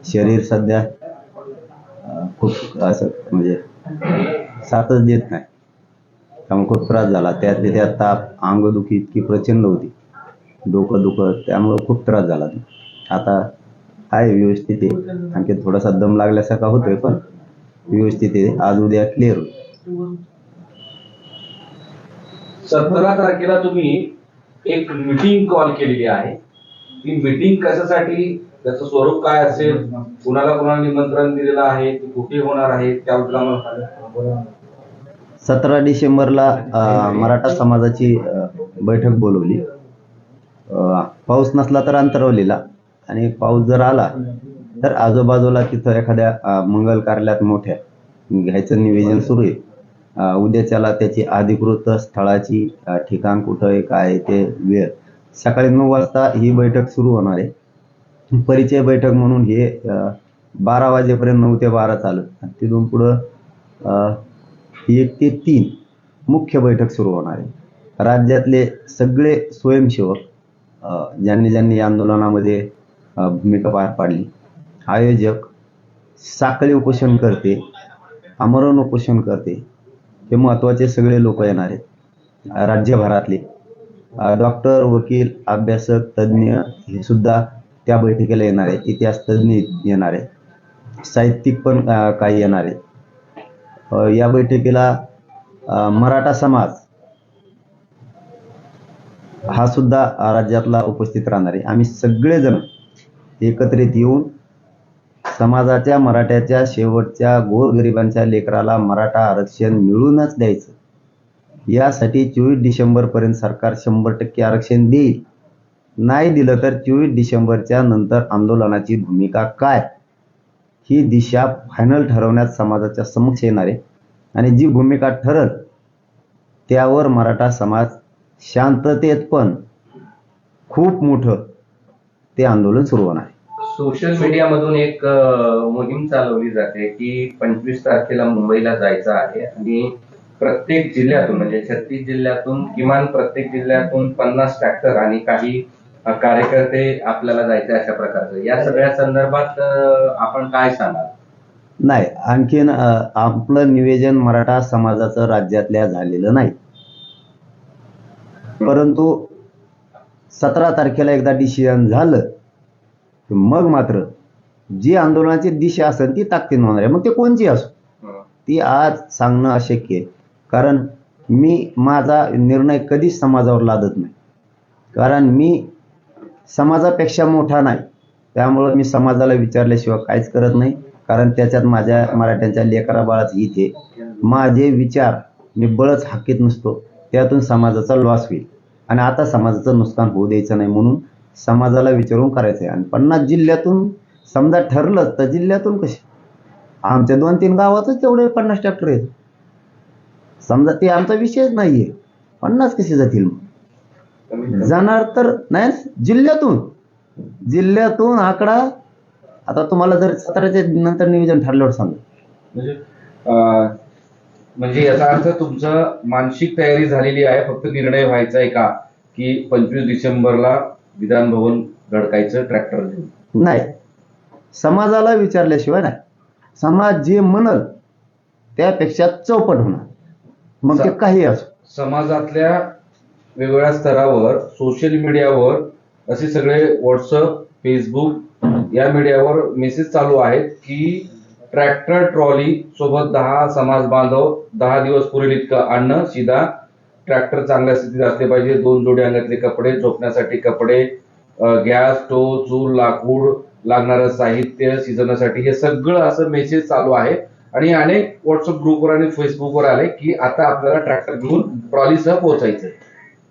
शरीर सध्या खूप असं म्हणजे साथच देत नाही, त्यामुळे खूप त्रास झाला. त्यातले त्यात ताप, अंगदुखी इतकी प्रचंड होती, डोकं दुखत, त्यामुळे खूप त्रास झाला. आता आहे व्यवस्थित आहे, आणखी थोडासा दम लागल्यासारखा होतोय, पण व्यवस्थित आहे. आज उद्या क्लिअर होईल. 17 तारखेला तुम्ही एक मीटिंग कॉल केलेली आहे. ती मीटिंग कशासाठी, त्याचं स्वरूप काय असेल, कुणाला कुणाला निमंत्रण दिलेलं आहे, ती कुठे होणार आहे, त्याबद्दल आम्हाला 17 डिसेंबरला मराठा समाजाची बैठक बोलवली. पाऊस नसला तर अंतरवलीला, आणि पाऊस जर आला तर आजूबाजूला तिथं एखाद्या मंगल कार्यालयात मोठ्या घ्यायचं नियोजन सुरू आहे. उद्याच्याला त्याची अधिकृत स्थळाची ठिकाण कुठं आहे, काय आहे, ते वेळ सकाळी 9 वाजता ही बैठक सुरू होणार आहे. परिचय बैठक म्हणून हे 12 वाजेपर्यंत 9 ते 12 चालत, तिथून पुढं 1 ते 3 मुख्य बैठक सुरू होणार आहे. राज्यातले सगळे स्वयंसेवक ज्यांनी ज्यांनी या आंदोलनामध्ये भूमिका पार पाडली, आयोजक, साखळी उपोषण करते, आमरण उपोषण करते, हे महत्त्वाचे सगळे लोक येणार आहेत. राज्यभरातले डॉक्टर, वकील, अभ्यासक, तज्ज्ञ हे सुद्धा त्या बैठकीला येणार आहेत. इतिहास तज्ज्ञ येणार आहेत, साहित्यिक पण काही येणार आहेत. या बैठकीला मराठा समाज हा सुद्धा राज्यातला उपस्थित राहणार आहे. आम्ही सगळेजण एकत्रित येऊन समाजाच्या, मराठ्याच्या शेवटच्या गोरगरिबांच्या लेकराला मराठा आरक्षण मिळूनच द्यायचं, यासाठी 24 डिसेंबरपर्यंत सरकार 100% आरक्षण देईल. नाही दिलं तर 24 डिसेंबरच्या नंतर आंदोलनाची भूमिका काय, ही दिशा फायनल ठरवण्यात समाजाच्या समक्ष येणार आहे. आणि जी भूमिका ठरल त्यावर मराठा समाज शांततेत पण खूप मोठं ते आंदोलन सुरू होणार आहे. सोशल मीडियामधून एक मोहीम चालवली जाते की 25 तारखेला मुंबईला जायचं आहे, आणि प्रत्येक जिल्ह्यातून म्हणजे 36 जिल्ह्यातून किमान प्रत्येक जिल्ह्यातून 50 ट्रॅक्टर आणि काही कार्यकर्ते आपल्याला जायचे, अशा प्रकारचं. या सगळ्या संदर्भात आपण काय सांगाल? नाही, आणखीन आपलं निवेदन मराठा समाजाचं राज्यातल्या झालेलं नाही, परंतु 17 तारखेला एकदा डिसिजन झालं मग मात्र जी आंदोलनाची दिशा असेल ती ताकदीने होणार आहे. मग ते कोणची असो, ती आज सांगणं अशक्य आहे. कारण मी माझा निर्णय कधीच समाजावर लादत नाही, कारण मी समाजापेक्षा मोठा नाही. त्यामुळं मी समाजाला विचारल्याशिवाय काहीच करत नाही, कारण त्याच्यात माझ्या मराठ्यांच्या लेकरा बाळाचं हित आहे. माझे विचार मी बळच हाकीत नसतो, त्यातून समाजाचा लॉस होईल, आणि आता समाजाचं नुकसान होऊ द्यायचं नाही, म्हणून समाजाला विचारून करायचं आहे. आणि 50 जिल्ह्यातून समजा ठरलं तर जिल्ह्यातून कसे, आमच्या 2-3 गावातच तेवढे 50 ट्रॅक्टर आहेत. समजा ते आमचा विषयच नाहीये, 50 कसे जातील? जाणार तर नाही, जिल्ह्यातून आकडा. आता तुम्हाला जर 17च्या नंतर नियोजन ठरल्यावर सांगा. म्हणजे याचा अर्थ तुमचं मानसिक तयारी झालेली आहे, फक्त निर्णय व्हायचा आहे का की 25 डिसेंबरला विधान भवन धडकायचं ट्रॅक्टर घेऊन? नाही, समाजाला विचारल्याशिवाय नाही. समाज जे म्हणल त्यापेक्षा चौपट होणार, मग ते काही असो. समाजातल्या वेगवेगळ्या स्तरावर सोशल मीडियावर असे सगळे व्हॉट्सअप, फेसबुक या मीडियावर मेसेज चालू आहेत की ट्रॅक्टर ट्रॉली सोबत 10 समाज बांधव 10 दिवस पुरेल इतकं अन्न, सीधा ट्रॅक्टर चांगल्या स्थितीत असले पाहिजे, 2 जोडी अंगातले कपडे, झोपण्यासाठी कपडे, गॅस, स्टोव, चूल, लाकूड, लागणारं साहित्य सीझनसाठी, हे सगळं असं मेसेज चालू आहे. आणि अनेक व्हॉट्सअप ग्रुपवर आणि फेसबुकवर आले की आता आपल्याला ट्रॅक्टर घेऊन ट्रॉलीसह पोहोचायचं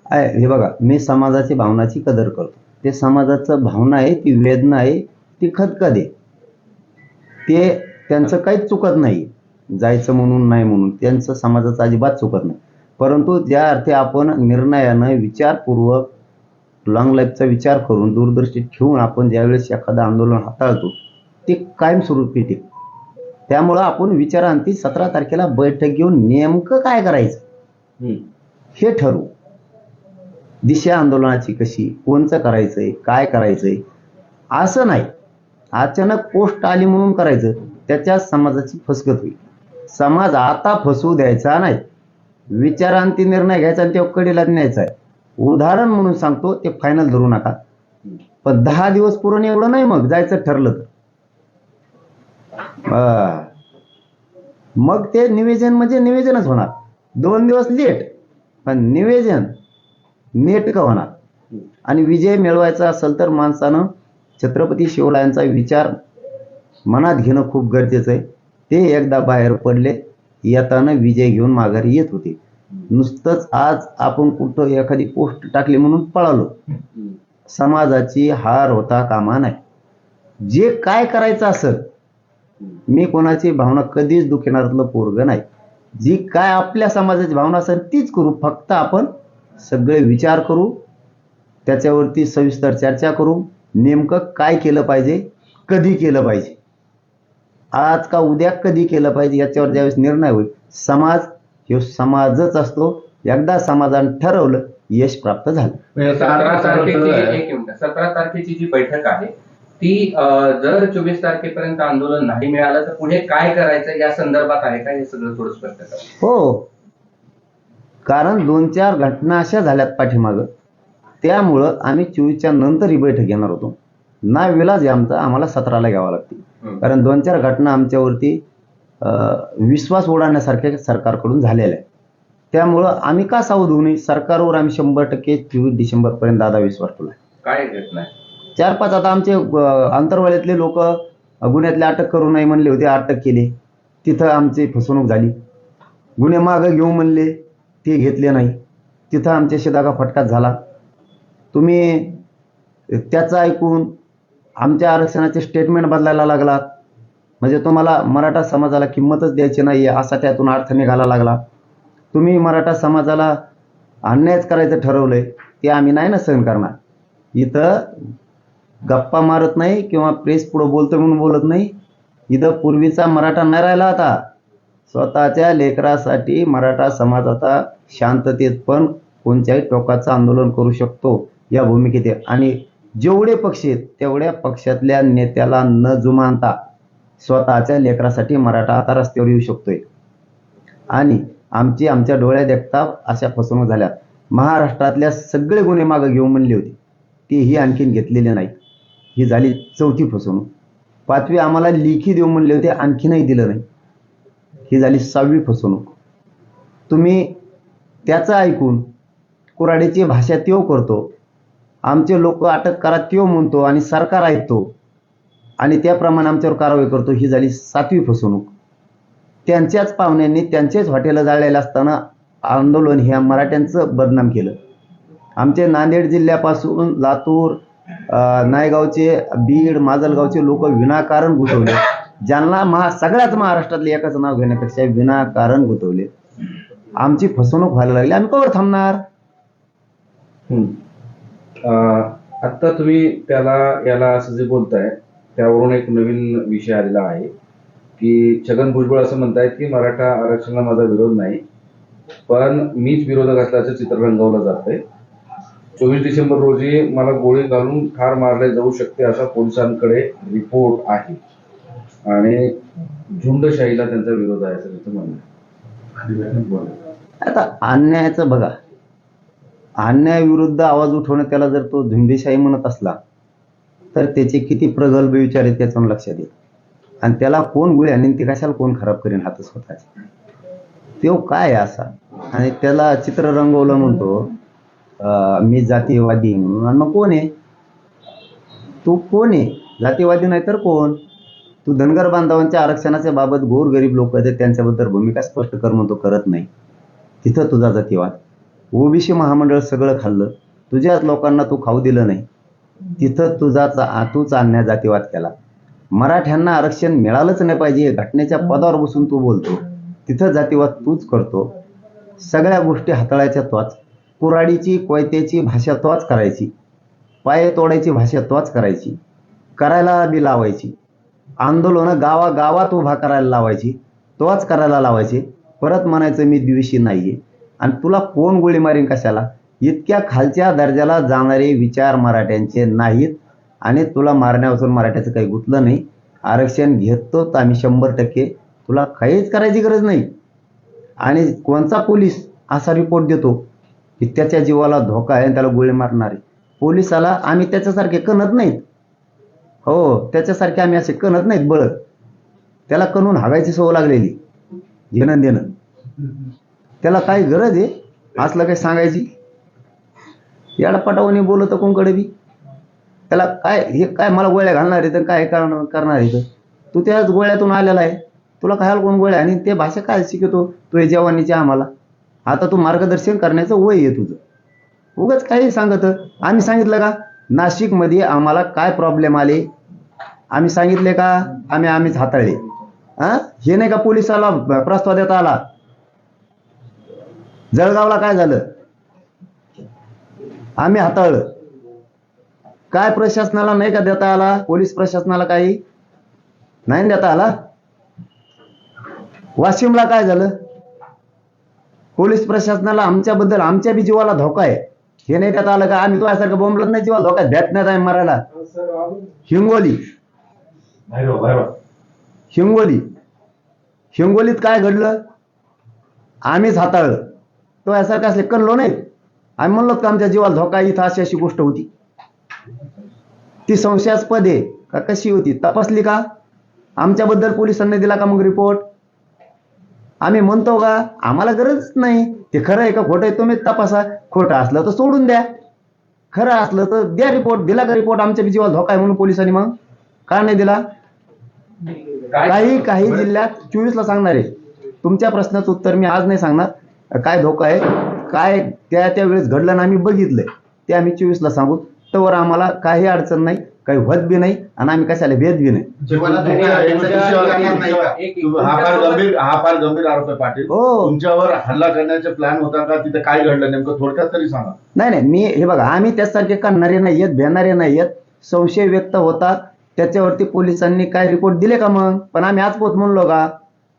आहे. हे बघा, मी समाजाची भावनाची कदर करतो. ते समाजाचं भावना आहे, ती वेदना आहे, ती खदखद आहे. ते त्यांचं काहीच चुकत नाही, जायचं म्हणून नाही म्हणून त्यांचं समाजाचं अजिबात चुकत नाही. परंतु ज्या अर्थी आपण निर्णयानं विचारपूर्वक लॉंग लाईफचा विचार करून दूरदृष्टी ठेवून आपण ज्यावेळेस एखादं आंदोलन हाताळतो ते कायमस्वरूपी टिकतं. त्यामुळं आपण विचारांती 17 तारखेला बैठक घेऊन नेमकं काय करायचं हे ठरवू. दिशा आंदोलनाची कशी, कोणचं करायचंय, काय करायचंय, असं नाही. अचानक पोस्ट आली म्हणून करायचं, त्याच्या समाजाची फसगत होईल. समाज आता फसवू द्यायचा नाही, विचारांती निर्णय घ्यायचा आणि तेव्हा कडेला न्यायचा आहे. उदाहरण म्हणून सांगतो, ते फायनल धरू नका, पण 10 दिवस पुरण एवढं नाही, मग जायचं ठरलं तर मग ते निवेदन म्हणजे निवेदनच होणार. 2 दिवस लेट, पण निवेदन नेटकं होणार. आणि विजय मिळवायचा असेल तर माणसानं छत्रपती शिवरायांचा विचार मनात घेणं खूप गरजेचं आहे. ते एकदा बाहेर पडले, येताना विजय घेऊन माघारी येत होते. नुसतंच आज आपण कुठं एखादी पोस्ट टाकली म्हणून पळालो, समाजाची हार होता कामा नाही. जे काय करायचं असेल, मी कोणाची भावना कधीच दुखवणाऱ्यातलं पोरगं नाही. जी काय आपल्या समाजाची भावना असेल तीच करू. फक्त आपण सगळे विचार करू, त्याच्यावरती सविस्तर चर्चा करू, नेमकं काय केलं पाहिजे, कधी केलं पाहिजे, आज का उद्या कधी केलं पाहिजे, याच्यावर ज्यावेळेस निर्णय होईल. समाज हे समाजच असतो. एकदा समाजाने ठरवलं, यश प्राप्त झालं. 17 तारखेची जी बैठक आहे ती जर 24 तारखेपर्यंत आंदोलन नाही मिळालं तर पुढे काय करायचं या संदर्भात आहे का, हे सगळं थोडं स्पष्ट करा. हो, कारण 2-4 घटना अशा झाल्यात पाठीमागं, त्यामुळं आम्ही 24च्या नंतर ही बैठक घेणार होतो. ना विलाज आहे आमचा, आम्हाला 17ला घ्यावा लागते. कारण 2-4 घटना आमच्यावरती विश्वास उडाण्यासारख्या सरकारकडून झालेल्या आहेत. त्यामुळं आम्ही का सावध होऊ नये, सरकारवर आम्ही 100% 24 डिसेंबरपर्यंत दादा विश्वास ठेवला. काय घटना 4-5 आता आमचे अंतरवाल्यातले लोक गुन्ह्यातले अटक करू नये म्हणले होते, अटक केली. तिथं आमची फसवणूक झाली. गुन्हे मागं घेऊ म्हणले, ते घेतले नाही. तिथं आमच्याशी दागा फटकाच झाला. तुम्ही त्याचं ऐकून आमच्या आरक्षणाचे स्टेटमेंट बदलायला लागलात, म्हणजे तुम्हाला मराठा समाजाला किंमतच द्यायची नाही असा त्यातून अर्थ निघाला लागला. तुम्ही मराठा समाजाला अन्यायच करायचं ठरवलंय, ते आम्ही नाही ना सहन करणार. इथं गप्पा मारत नाही किंवा प्रेस पुढं बोलतो म्हणून बोलत नाही. इथं पूर्वीचा मराठा नाही राहिला. आता स्वतःच्या लेकरासाठी मराठा समाज आता शांततेत पण कोणत्याही टोकाचं आंदोलन करू शकतो या भूमिकेत आहे. आणि जेवढे पक्ष आहेत तेवढ्या पक्षातल्या नेत्याला न जुमानता स्वतःच्या लेकरासाठी मराठा आता रस्त्यावर येऊ शकतोय. आणि आमच्या डोळ्यात देखता अशा फसवणूक झाल्या. महाराष्ट्रातल्या सगळे गुन्हे मागं घेऊन म्हणले होते, तेही आणखीन घेतलेले नाही. ही झाली 4थी फसवणूक. 5वी आम्हाला लेखी देऊ म्हणले होते, आणखीनही दिलं नाही. ही झाली 6वी फसवणूक. तुम्ही त्याचं ऐकून कुऱ्हाडीची भाषा त्यो करतो, आमचे लोक अटक करा त्यो म्हणतो आणि सरकार ऐकतो आणि त्याप्रमाणे आमच्यावर कारवाई करतो. ही झाली 7वी फसवणूक. त्यांच्याच पाहुण्यांनी त्यांचेच हॉटेल जाळलेलं असताना आंदोलन ह्या मराठ्यांचं बदनाम केलं. आमचे नांदेड जिल्ह्यापासून लातूर, नायगावचे, बीड, माजलगावचे लोक विनाकारण गुंतवले. ज्यांना सगळ्याच महाराष्ट्रातले एकाच नाव घेण्यापेक्षा विनाकारण गुंतवले. आमची फसवणूक व्हायला लागली, आम्ही कवर थांबणार. आता तुम्ही याला असं जे बोलताय त्यावरून एक नवीन विषय आलेला आहे की छगन भुजबळ असं म्हणतायत की मराठा आरक्षणाला माझा विरोध नाही, पण मीच विरोधक असल्याचं चित्र रंगवलं जातंय. 24 डिसेंबर रोजी मला गोळी घालून ठार मारले जाऊ शकते असा पोलिसांकडे रिपोर्ट आहे आणि झुंडशाहीला त्यांचा विरोध आहे असं तिथं म्हणणं. आता अन्यायाचं बघा, अन्यायाविरुद्ध आवाज उठवणं, त्याला जर तो झुंडशाही म्हणत असला तर त्याचे किती प्रगल्भ विचार आहेत त्याचं लक्षात येईल. आणि त्याला कोण गुळे आणि ते कशाला कोण खराब करेन हात स्वतःचे, तो काय असा. आणि त्याला चित्र रंगवलं म्हणतो मी जातीयवादी म्हणून. आणि मग कोण आहे तू? कोण आहे जातीयवादी? नाही तर कोण? तू धनगर बांधवांच्या आरक्षणाच्या बाबत गोरगरीब लोक आहेत त्यांच्याबद्दल भूमिका स्पष्ट कर म्हणतो, करत नाही. तिथं तुझा जातीयवाद. ओबीसी महामंडळ सगळं खाल्लं, तुझ्याच लोकांना तू खाऊ दिलं नाही, तिथं तूच अन्याय जातीवाद केला. मराठ्यांना आरक्षण मिळालंच नाही पाहिजे घटनेच्या पदावर बसून तू बोलतो, तिथं जातीवाद तूच करतो. सगळ्या गोष्टी हाताळायच्या तोच. कुऱ्हाडीची कोयत्याची भाषा तोच करायची, पाय तोडायची भाषा तोच करायची, करायला बी लावायची. आंदोलनं गावागावात उभा करायला लावायची, तोच करायला लावायची. परत म्हणायचं मी द्वेषी नाहीये. आणि तुला कोण गोळी मारीन कशाला? इतक्या खालच्या दर्जाला जाणारे विचार मराठ्यांचे नाहीत. आणि तुला मारण्यापासून मराठ्याचं काही गुंतलं नाही. आरक्षण घेतो तर आम्ही 100%. तुला काहीच करायची गरज नाही. आणि कोणता पोलीस असा रिपोर्ट देतो की त्याच्या जीवाला धोका आहे आणि त्याला गोळी मारणारे पोलिसाला आम्ही त्याच्यासारखे कणत नाहीत. हो, त्याच्यासारखे आम्ही असे कणत नाहीत बळत. त्याला कणून हागायची सवय लागलेली, घेणं देणं. त्याला काय गरज आहे असलं काही सांगायची? याडपटावणी बोलत कोणकडे बी. त्याला काय हे काय मला गोळ्या घालणार आहे तर काय करणार आहे? तू त्याच गोळ्यातून आलेला आहे, तुला खायला कोण गोळ्या? आणि ते भाषा काय शिकवतो तू हे जवानीची आम्हाला? आता तू मार्गदर्शन करण्याचं वय आहे तुझं, उगाच काही सांगत. आम्ही सांगितलं का नाशिकमध्ये आम्हाला काय प्रॉब्लेम आले? आम्ही सांगितले का? आम्हीच हाताळले. हे नाही का पोलिसाला प्रस्ताव देता आला? जळगावला काय झालं? आम्ही हाताळलं. काय प्रशासनाला नाही का देता आला? पोलीस प्रशासनाला काही नाही देता आला. वाशिमला काय झालं? पोलीस प्रशासनाला आमच्याबद्दल आमच्या बी जीवाला धोका आहे हे नाही देता आलं का? आम्ही तो यासारखं बोंबलत नाही जीवाला धोका देत नाही आहे मरायला. हिंगोलीत काय घडलं? आम्हीच हाताळलं. तो यासारखं असले कणलो नाही. आम्ही म्हणलो का आमच्या जीवाला धोका इथं अशी अशी गोष्ट होती. ती संशयास्पद आहे का कशी होती तपासली का? आमच्याबद्दल पोलिसांनी दिला का मग रिपोर्ट? आम्ही म्हणतो का? आम्हाला गरज नाही. ते खरं आहे का खोटं आहे तुम्ही तपासा. खोटं असलं तर सोडून द्या, खरं असलं तर द्या रिपोर्ट. दिला का रिपोर्ट आमच्या जीवाला धोका आहे म्हणून पोलिसांनी? मग का नाही दिला? काही जिल्ह्यात 24 ला सांगणार आहे. तुमच्या प्रश्नाचं उत्तर मी आज नाही सांगणार. काय धोका आहे काय त्या वेळेस घडलं ना आम्ही बघितलंय ते आम्ही 24 ला सांगू. तर आम्हाला काही अडचण नाही, काही होत बी नाही आणि आम्ही कशाला भेद बी नाही. हा फार गंभीर आरोप आहे पाटील. हो, तुमच्यावर हल्ला करण्याचा प्लॅन होता का? तिथे काय घडलं नेमकं थोडक्यात तरी सांगा. नाही मी हे बघा आम्ही त्यासारखे करणारे नाही आहेत, भेटणारे नाही आहेत. संशय व्यक्त होता त्याच्यावरती पोलिसांनी काय रिपोर्ट दिले का? मग पण आम्ही आजपोत म्हणलो का?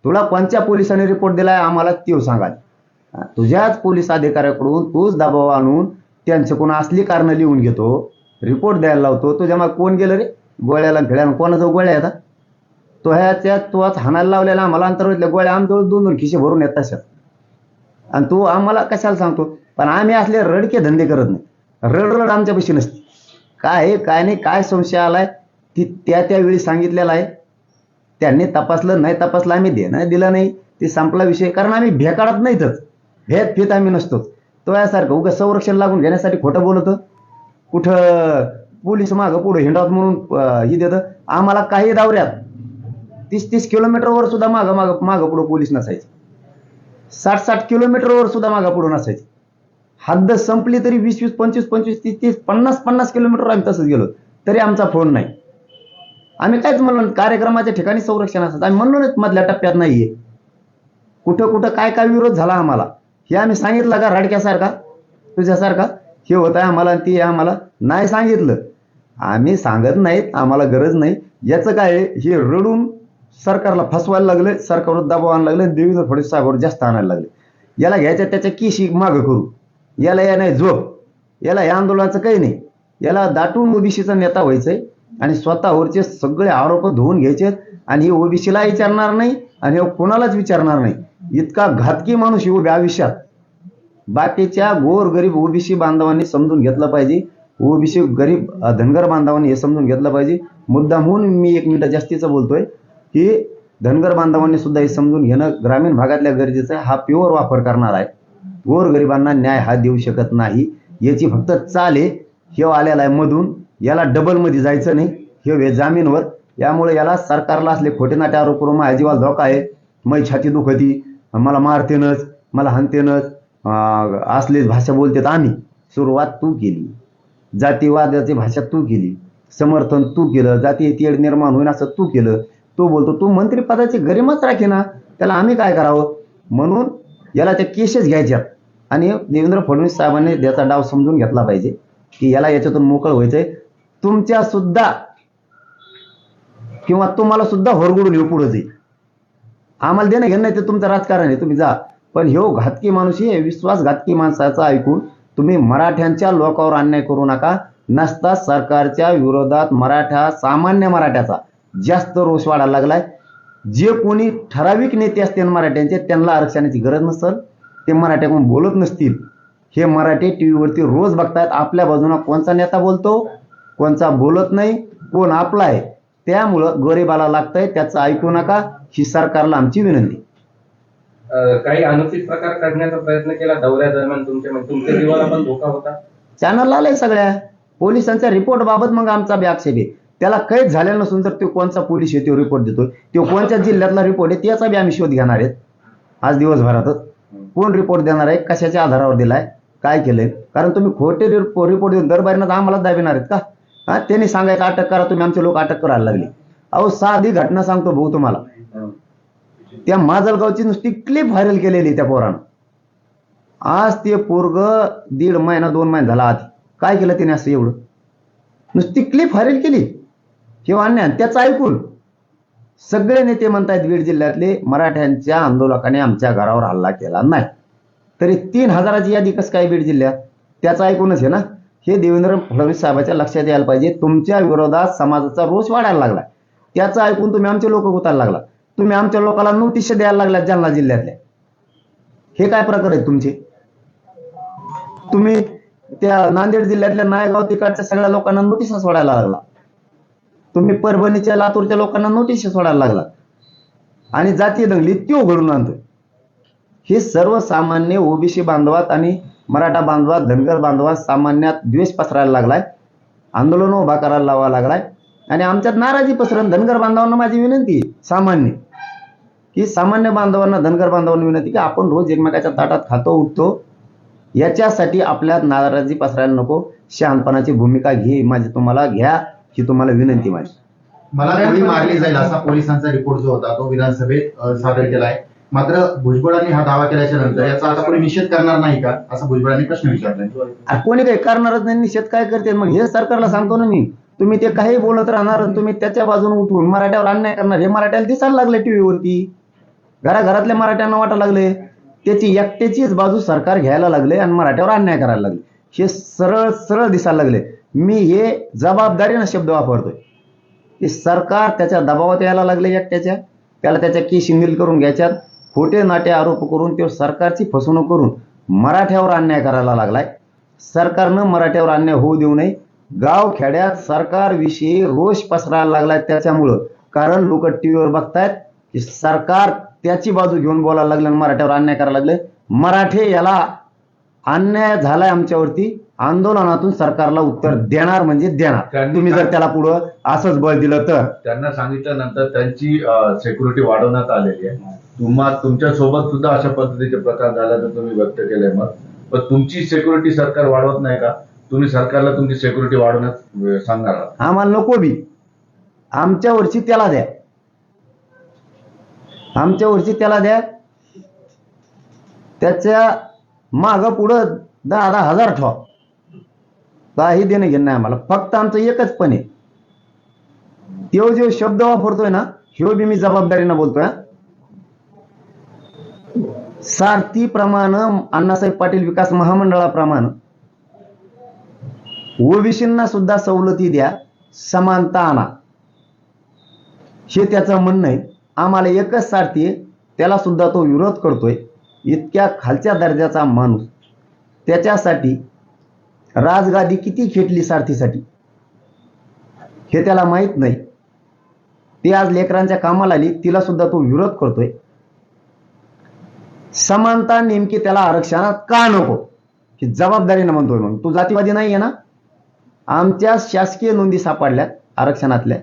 तुला कोणत्या पोलिसांनी रिपोर्ट दिलाय आम्हाला ते सांगा. तुझ्याच पोलीस अधिकाऱ्याकडून तूच दबाव आणून त्यांच्याकडून असली कारणं लिहून घेतो, रिपोर्ट द्यायला लावतो. तुझ्या मग कोण गेलं रे गोळ्याला खेळ्याला? कोणाजवळ गोळ्या येतात? तो ह्याच्या तोच हाणायला लावलेला आम्हाला अंतरावरल्या गोळ्या आमजवळ 2-2 खिशे भरून येत तशात. आणि तू आम्हाला कशाला सांगतो? पण आम्ही असले रडके धंदे करत नाही. रड आमच्यापाशी नसते. काय आहे काय नाही, काय संशय आलाय ती त्यावेळी सांगितलेला आहे. त्यांनी तपासलं नाही तपासलं आम्ही देणं दिलं नाही ते संपला विषय. कारण आम्ही भेकाडत नाहीतच, भेद फेत आम्ही नसतोच. तो यासारखं उगा संरक्षण लागून घेण्यासाठी खोटं बोलत. कुठं पोलीस मागं पुढं हिंडावत म्हणून ही देतं आम्हाला. काही दावऱ्यात 30-30 किलोमीटरवर सुद्धा मागं पुढं पोलीस नसायचे. 60-60 किलोमीटरवर सुद्धा मागं पुढं नसायचे. हद्द संपली तरी 20-20, 25-25, 30-30, 50-50 किलोमीटर आम्ही तसंच गेलो तरी आमचा फोन नाही. आम्ही कायच म्हणलो कार्यक्रमाच्या ठिकाणी संरक्षण असतं आम्ही म्हणलो नाही मधल्या टप्प्यात नाहीये. कुठं काय विरोध झाला आम्हाला हे आम्ही सांगितलं का? रडक्यासारखा तुझ्यासारखा हे होत आहे आम्हाला ती आम्हाला नाही सांगितलं. आम्ही सांगत नाहीत, आम्हाला गरज नाही. याचं काय हे रडून सरकारला फसवायला लागले, सरकारवर दबाव आणायला लागले, देवेंद्र फडणवीस साहेबांवर जास्त आणायला लागले. याला घ्यायच्या त्याच्या किशी मागं करू, याला या नाही झोप, याला या आंदोलनाचं काही नाही. याला दाटून ओबीसीचा नेता व्हायचंय आणि स्वतःवरचे सगळे आरोप धुवून घ्यायचे आणि हे ओबीसीला विचारणार नाही आणि हे कोणालाच विचारणार नाही. इतका घातकी माणूस उभ्या आयुष्यात. बाकीच्या गोर गरीब ओबीसी बांधवांनी समजून घेतलं पाहिजे. ओबीसी गरीब धनगर बांधवांनी हे समजून घेतलं पाहिजे. मुद्दा म्हणून मी 1 मिनिट जास्तीचं बोलतोय की धनगर बांधवांनी सुद्धा हे समजून घेणं ग्रामीण भागातल्या गरजेचं आहे. हा प्युअर वापर करणार आहे. गोर गरिबांना न्याय हा देऊ शकत नाही. याची फक्त चाल आहे. हे आलेला आहे मधून, याला डबल मध्ये जायचं नाही. हे जामीनवर. यामुळे याला सरकारला असले खोटे नाटे आरोप करून माझ्या जीवाला धोका आहे. मै छाती दुखती, मला मारतेनच, मला हाणतेनच, असलीच भाषा बोलतेत. आम्ही सुरुवात तू केली, जातीवादाची भाषा तू केली, समर्थन तू केलं, जाती तेढ निर्माण होईन असं तू केलं. तू बोलतो तू मंत्रिपदाची गरिमाच राखे ना, त्याला आम्ही काय करावं? म्हणून याला त्या केसेस घ्यायच्यात आणि देवेंद्र फडणवीस साहेबांनी त्याचा डाव समजून घेतला पाहिजे की याला याच्यातून मोकळ व्हायचंय. तुमच्या सुद्धा किंवा तुम्हाला सुद्धा होरगुडून येऊ पुढे जाईल. आम्हाला देणं घेणं नाही ते तुमचं राजकारण आहे, तुम्ही जा. पण ह्यो घातकी माणूस हे विश्वासघातकी माणसाचा ऐकून तुम्ही मराठ्यांच्या लोकांवर अन्याय करू नका. नसता सरकारच्या विरोधात सामान्य मराठ्याचा जास्त रोष वाढायला लागलाय. जे कोणी ठराविक नेते असतील मराठ्यांचे त्यांना आरक्षणाची गरज नसेल, ते मराठ्याकडून बोलत नसतील. हे मराठी टीव्हीवरती रोज बघतायत. आपल्या बाजूने कोणचा नेता बोलतो, कोणचा बोलत नाही, कोण आपला आहे. त्यामुळं गरिबाला लागतंय, त्याचं ऐकू नका, ही सरकारला आमची विनंती. काही अनुचित प्रकार करण्याचा प्रयत्न केला दौऱ्यादरम्यान तुमच्या जीवाला पण धोका होता? चॅनल आलंय सगळ्या पोलिसांच्या रिपोर्ट बाबत. मग आमचा बी आक्षेप आहे. त्याला काहीच झालेलं नसून तर तो कोणचा पोलीस आहे तो रिपोर्ट देतोय, तो कोणत्या जिल्ह्यातला रिपोर्ट आहे त्याचा बी आम्ही शोध घेणार आहेत आज दिवसभरातच. कोण रिपोर्ट देणार आहे, कशाच्या आधारावर दिलाय, काय केलंय. कारण तुम्ही खोटे रिपोर्ट देऊन दरबारीनं आम्हाला दाबिणार आहेत का? हा, त्यांनी सांगायचं अटक करा, तुम्ही आमचे लोक अटक करायला लागले. अहो, साधी घटना सांगतो भाऊ तुम्हाला. त्या माजलगावची नुसती क्लिप व्हायरल केलेली त्या पोरानं. आज ते पोरग 1.5 महिना 2 महिने झाला आधी काय केलं त्याने असं एवढं, नुसती क्लिप व्हायरल केली. हे अन्याय. त्याचं ऐकून सगळे नेते म्हणतायत बीड जिल्ह्यातले मराठ्यांच्या आंदोलकाने आमच्या घरावर हल्ला केला नाही, तरी 3,000ची यादी कसं काय बीड जिल्ह्यात? त्याचं ऐकूनच आहे ना. हे देवेंद्र फडणवीस साहेबांच्या लक्षात यायला पाहिजे. तुमच्या विरोधात समाजाचा रोष वाढायला लागला, त्याचं ऐकून तुम्ही आमचे लोक गुतायला लागला. तुम्ही आमच्या लोकांना नोटीस द्यायला लागल्या जालना जिल्ह्यातल्या. हे काय प्रकार आहेत तुमचे? तुम्ही त्या नांदेड जिल्ह्यातल्या नायगाव तिकडच्या सगळ्या लोकांना नोटीस सोडायला लागला. तुम्ही परभणीच्या लातूरच्या लोकांना नोटीस सोडायला लागला आणि जातीय दंगली त्यो घडून आणतोय. हे सर्वसामान्य ओबीसी बांधवात आणि मराठा बांधवात, धनगर बांधवात सामान्यात द्वेष पसरायला लागलाय, आंदोलन उभा करायला लावा लागलाय आणि आमच्यात नाराजी पसरण. धनगर बांधवांना माझी विनंती सामान्य की सामान्य बांधवांना, धनगर बांधवांना विनंती की आपण रोज एकमेकाच्या ताटात खातो उठतो, याच्यासाठी आपल्यात नाराजी पसरायला नको. शहाणपणाची भूमिका माझी तुम्हाला घ्या, ही तुम्हाला विनंती माझी. मला गोळी मारली जाईल असा पोलिसांचा रिपोर्ट जो होता तो विधानसभेत सादर केलाय. मात्र भुजबळांनी हा दावा केल्याच्या नंतर याचा आता कोणी निषेध करणार नाही का, असं भुजबळांनी प्रश्न विचारलाय. कोणी काही करणारच नाही, निषेध काय करते मग? हे सरकारला सांगतो ना मी, तुम्ही ते काही बोलत राहणार, तुम्ही त्याच्या बाजूने उठून मराठ्यावर अन्याय करणार. हे मराठ्याला दिसायला लागले टीव्हीवरती, घराघरातल्या मराठ्यांना वाटायला लागले त्याची एकट्याचीच बाजू सरकार घ्यायला लागले आणि मराठ्यावर अन्याय करायला लागले. हे सरळ सरळ दिसायला लागले. मी हे जबाबदारीनं शब्द वापरतोय की सरकार त्याच्या दबावात यायला लागले एकट्याच्या, त्याला त्याच्या केशी नील करून घ्यायच्यात. खोटे नाटे आरोप करून ते सरकारची फसवणूक करून मराठ्यावर अन्याय करायला लागलाय. सरकारनं मराठ्यावर अन्याय होऊ देऊ नये. गाव खेड्यात सरकारविषयी रोष पसरायला लागलाय त्याच्यामुळं, कारण लोक टीव्हीवर बघतायत की सरकार त्याची बाजू घेऊन बोलायला लागले आणि मराठ्यावर अन्याय करायला लागले. मराठे याला अन्याय झालाय आमच्यावरती, आंदोलनातून सरकारला उत्तर देणार म्हणजे देणार. तुम्ही जर त्याला पुढं असंच बळ दिलं तर. त्यांना सांगितल्यानंतर त्यांची सिक्युरिटी वाढवण्यात आलेली आहे. तुमच्या सोबत सुद्धा अशा पद्धतीचे प्रकार झाल्याचं तुम्ही व्यक्त केलंय. मग पण तुमची सिक्युरिटी सरकार वाढवत नाही का? तुम्ही सरकारला तुमची सिक्युरिटी वाढवण्यात सांगणार आहात? आम्हाला नको बी, आमच्यावरची त्याला द्या, आमच्यावरची त्याला द्या. त्याच्या मागं पुढं 10,000 हजार ठेवा, काही देणं घेणं नाही आम्हाला. फक्त आमचं एकच पण आहे, तो जो शब्द वापरतोय ना ह्यो बी मी जबाबदारीनं बोलतोय. सारथीप्रमाणे अण्णासाहेब पाटील विकास महामंडळाप्रमाणे ओबीसींना सुद्धा सवलती द्या, समानता आणा, हे त्याचं म्हणणं आहे. आम्हाला एकच सारथी आहे, त्याला सुद्धा तो विरोध करतोय. इतक्या खालच्या दर्जाचा माणूस, त्याच्यासाठी राजगादी किती खेटली सारथीसाठी हे त्याला माहित नाही. ती आज लेकरांच्या कामाला आली, तिला सुद्धा तो विरोध करतोय. समानता नेमकी त्याला आरक्षणात का नको ही जबाबदारीनं म्हणतोय. मग तू जातीवादी नाही आहे ना? आमच्या शासकीय नोंदी सापडल्यात आरक्षणातल्या,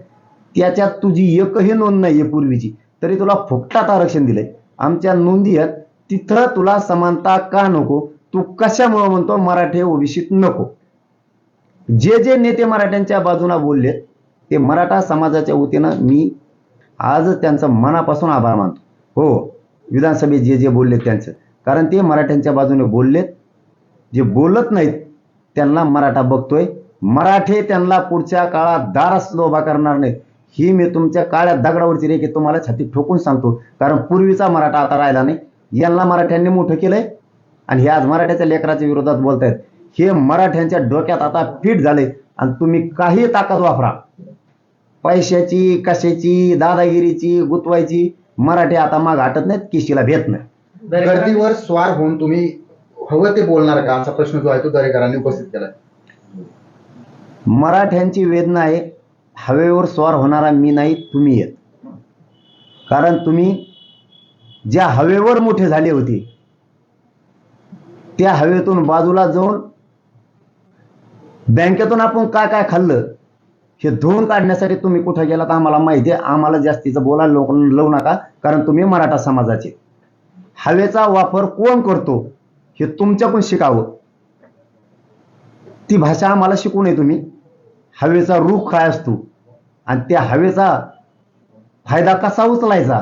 त्याच्यात तुझी एकही नोंद नाहीये पूर्वीची, तरी तुला फुकटात आरक्षण दिलंय. आमच्या नोंदी आहेत, तिथं तुला समानता का नको? तू कशामुळे म्हणतो मराठे ओबीसीत नको? जे नेते मराठ्यांच्या बाजूला बोलले ते मराठा समाजाच्या वतीनं मी आज त्यांचं मनापासून आभार मानतो. हो, विधानसभेत जे बोलले त्यांचं, कारण ते मराठ्यांच्या बाजूने बोललेत. जे बोलत नाहीत त्यांना मराठा बघतोय. मराठे त्यांना पुढच्या काळात दारास उभा करणार नाहीत, ही मी तुमच्या काळ्या दगडावरची रेखी तुम्हाला छाती ठोकून सांगतो. कारण पूर्वीचा मराठा आता राहिला नाही. यांना मराठ्यांनी मोठं केलंय आणि हे आज मराठ्याच्या लेकराच्या विरोधात बोलतायत. हे मराठ्यांच्या डोक्यात आता फिट झाले. आणि तुम्ही काही ताकद वापरा, पैशाची, कशाची, दादागिरीची, गुतवायची, मराठी आता माग हटत नाहीत, किशीला भेट नाही. गर्दीवर स्वार होऊन तुम्ही हवं ते बोलणार का, असा प्रश्न जो आहे तो दरेकरांनी उपस्थित केलाय. मराठ्यांची वेदना आहे. हवेवर स्वार होणारा मी नाही, तुम्ही आहेत. कारण तुम्ही ज्या हवेवर मोठे झाले होते त्या हवेतून बाजूला जाऊन बँकेतून आपण काय काय खाल्लं हे धुवून काढण्यासाठी तुम्ही कुठे गेलात आम्हाला माहिती आहे. आम्हाला जास्तीचं बोलायला लावू नका, कारण तुम्ही मराठा समाजाचे. हवेचा वापर कोण करतो हे तुमच्याकडून शिकावं. ती भाषा आम्हाला शिकू नये तुम्ही. हवेचा रूख काय असतो आणि त्या हवेचा फायदा कसा उचलायचा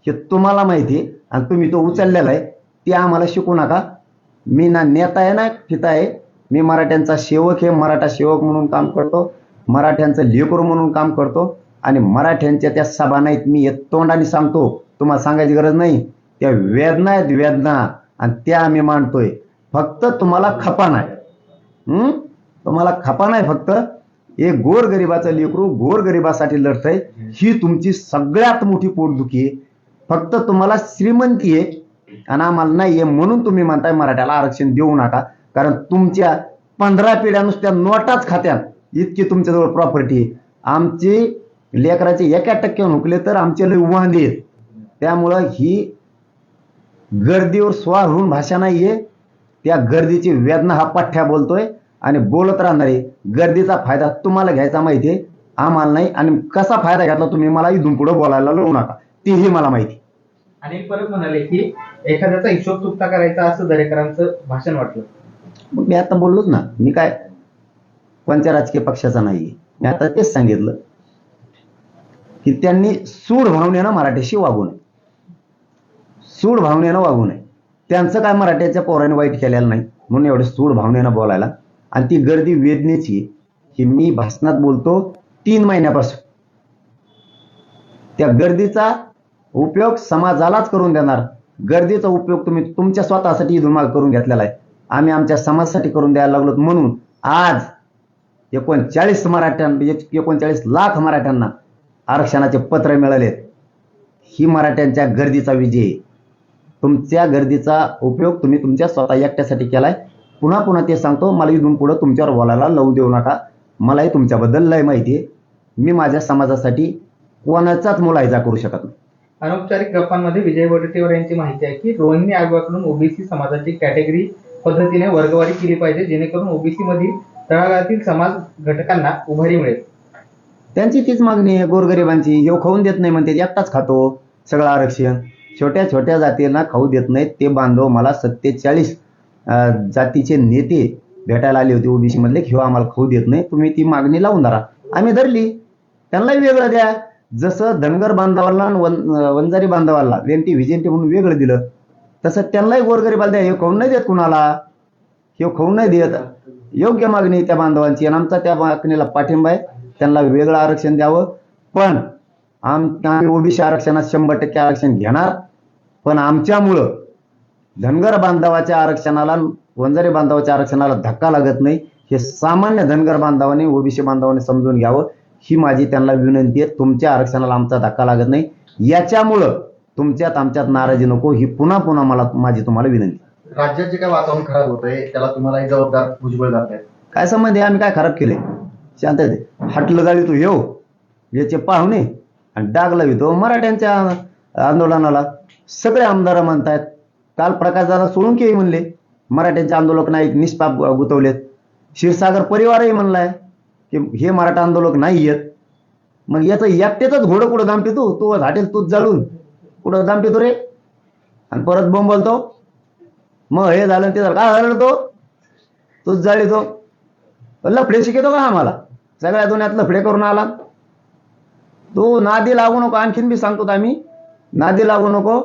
हे तुम्हाला माहिती आहे आणि तुम्ही तो उचललेला आहे. ते आम्हाला शिकू नका. मी ना नेता आहे ना पिता आहे. मी मराठ्यांचा सेवक आहे. मराठा सेवक म्हणून काम करतो, मराठ्यांचं लेकरू म्हणून काम करतो. आणि मराठ्यांच्या त्या सभा नाहीत, मी हे तोंडाने सांगतो, तुम्हाला सांगायची गरज नाही. त्या वेदना आहेत, वेदना, आणि त्या आम्ही मांडतोय. फक्त तुम्हाला खपा नाही. तुम्हाला खपा नाही. फक्त एक गोरगरिबाचं लेकरू गोरगरिबासाठी लढतंय, ही तुमची सगळ्यात मोठी पोटदुखी आहे. फक्त तुम्हाला श्रीमंती आहे आणि आम्हाला नाही आहे, म्हणून तुम्ही म्हणताय मराठ्याला आरक्षण देऊ नका. कारण तुमच्या 15 पिढ्या नुसत्या नोटाच खात्यात इतकी तुमच्याजवळ प्रॉपर्टी आहे. आमची लेकराचे 1% हुकले तर आमचे लय वांदे आहेत. त्यामुळं ही गर्दीवर स्वार होऊन भाषा नाहीये. त्या गर्दीची वेदना हा पठ्ठ्या बोलतोय आणि बोलत राहणार आहे. गर्दीचा फायदा तुम्हाला घ्यायचा माहिती आहे, आम्हाला नाही. आणि कसा फायदा घेतला तुम्ही मला इथून पुढे बोलायला लावू नका, तेही मला माहिती. आणि परत म्हणाले की एखाद्याचा हिशोब चुकता करायचा असं दरेकरांचं भाषण वाटलं. मग मी आता बोललोच ना, मी काय कोणत्या राजकीय पक्षाचा नाहीये. मी आता तेच सांगितलं की त्यांनी सूड भावनेनं मराठ्याशी वागू नये, सूड भावनेनं वागू नये. त्यांचं काय मराठ्याच्या पोराने वाईट केलेलं नाही म्हणून एवढे सूड भावनेनं बोलायला. आणि ती गर्दी वेदनेची ही मी भाषणात बोलतो 3 महिन्यापासून. त्या गर्दीचा उपयोग समाजालाच करून देणार. गर्दीचा उपयोग तुम्ही तुमच्या स्वतःसाठी इथून माग करून घेतलेला आहे. आम्ही आमच्या समाजासाठी करून द्यायला लागलो, म्हणून आज 39 लाख मराठ्यांना आरक्षणाचे पत्र मिळालेत. ही मराठ्यांच्या गर्दीचा विजय आहे. तुमच्या गर्दीचा उपयोग तुम्ही तुमच्या स्वतः एकट्यासाठी केलाय. पुन्हा पुन्हा ते सांगतो, मला इथून पुढे तुमच्यावर बोलायला लावू देऊ नका. मलाही तुमच्याबद्दल लय माहिती आहे. मी माझ्या समाजासाठी कोणाचाच मुलाहिजा करू शकत नाही. अनौपचारिक गप्पांमध्ये विजय वडेट्टीवार यांची माहिती आहे की रोहिणी आयोगाकडून ओबीसी समाजाची कॅटेगरी पद्धतीने वर्गवारी केली पाहिजे, जेणेकरून ओबीसी मधील तळागाळातील समाज घटकांना उभारी मिळेल. त्यांची तीच मागणी आहे गोरगरिबांची. हे खाऊन देत नाही म्हणते, एकटाच खातो सगळं आरक्षण. छोट्या छोट्या जातींना खाऊ देत नाहीत. ते बांधव मला 47 जातीचे नेते भेटायला आले होते ओबीसी मधले, किंवा आम्हाला खाऊ देत नाही, तुम्ही ती मागणी लावून धरा. आम्ही धरली. त्यांनाही वेगळं द्या. जसं धनगर बांधवाला वंजारी बांधवाला वेंटी व्हिजेंटी म्हणून वेगळं दिलं, तसं त्यांनाही गोरगरिबाला द्या. हे खाऊन नाही देत कुणाला, हे खाऊन नाही देत. योग्य मागणी त्या बांधवांची आणि आमचा त्या मागणीला पाठिंबा आहे. त्यांना वेगळं आरक्षण द्यावं. पण आम्ही ओबीसी आरक्षणात 100% आरक्षण घेणार. पण आमच्यामुळं धनगर बांधवाच्या आरक्षणाला, वंजारी बांधवाच्या आरक्षणाला धक्का लागत नाही, हे सामान्य धनगर बांधवांनी, ओबीसी बांधवांनी समजून घ्यावं, ही माझी त्यांना विनंती आहे. तुमच्या आरक्षणाला आमचा धक्का लागत नाही. याच्यामुळं तुमच्यात आमच्यात नाराजी नको, ही पुन्हा पुन्हा माझी तुम्हाला विनंती. राज्यात जे काय वातावरण खराब होत आहे त्याला तुम्हालाही जबाबदार भुजबळ जात आहेत. काय संबंध आहे? आम्ही काय खराब केले? शांत आहे. हटलं गाडी तू येऊ याचे पाहुणे आणि डाग लावितो मराठ्यांच्या आंदोलनाला. सगळे आमदार म्हणतायत, काल प्रकाशदादा सोळुंके म्हणले मराठ्यांचे आंदोलक नाही, निष्पाप गुतवलेत. क्षीरसागर परिवारही म्हणलाय की हे मराठा आंदोलक नाही आहेत. मग याचं एकट्याच घोडं कुठं दामपितो? तू हाटेल तूच जाळून कुठं दामपितो रे? आणि परत बोंबलतो. मग हे झालं ते झालं, काय झालं? तूच जाळीतो. लफडे शिकतो का आम्हाला? सगळ्या दुनियात लफडे करून आला. तू नादी लागू नको. आणखीन बी सांगतो आम्ही, नादी लागू नको.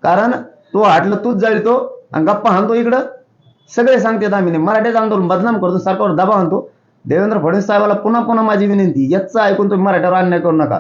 कारण तो हाटलं तूच जाळीतो आणि गप्पा हाणतो इकडं. सगळे सांगतात आम्ही मराठ्याचं आंदोलन बदनाम करतो, सरकारवर दबाव आणतो. देवेंद्र फडणवीस साहेबाला पुन्हा पुन्हा माझी विनंती, याचं ऐकून तुम्ही मराठ्यावर अन्याय करू नका.